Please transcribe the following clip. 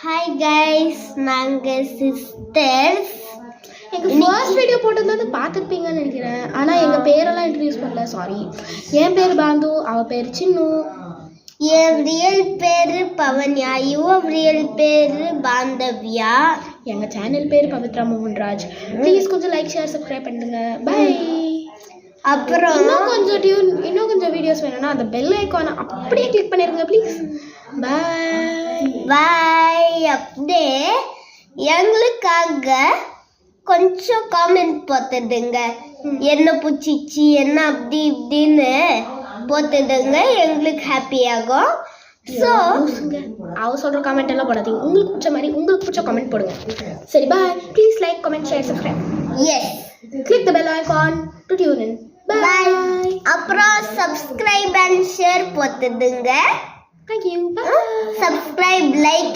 Hi guys, நாங்கள் sisters. எங்கள் first video போட்டது பார்த்துருப்பீங்கன்னு நினைக்கிறேன். ஆனால் எங்கள் பேரெல்லாம் இன்ட்ரடியூஸ் பண்ணல, சாரி. என் பேர் பாந்து, அவள் பேர் சின்னு. என் ரியல் பேர் பவன்யா, இவன் ரியல் பேர் பாந்தவ்யா. எங்கள் சேனல் பேர் பவித்ரா மோகன்ராஜ். ப்ளீஸ் கொஞ்சம் லைக், ஷேர், சப்ஸ்கிரைப் பண்ணுங்க. பை. அப்புறம் இன்னும் கொஞ்சம் வீடியோஸ் வேணும்னா அந்த பெல் ஐக்கானை அப்படியே கிளிக் பண்ணிருங்க ப்ளீஸ். பாய் பாய். அப்படியே எங்களுக்காக கொஞ்சம் காமெண்ட் போட்டுடுங்க. என்ன பிடிச்சிச்சு, என்ன அப்படி இப்படின்னு போட்டுடுங்க, எங்களுக்கு ஹாப்பி ஆகும். ஸோ அவ சொல்கிற கமெண்ட் எல்லாம் போடாதீங்க. உங்களுக்கு பிடிச்ச மாதிரி உங்களுக்கு பிடிச்ச கமெண்ட் போடுங்க. சரி, bye. Please like, comment, share, subscribe. Yes, click the bell icon to tune in. Bye. அப்புறம் சப்ஸ்கிரைப் அண்ட் ஷேர் போட்டுடுங்க. Thank you. Bye. Subscribe, like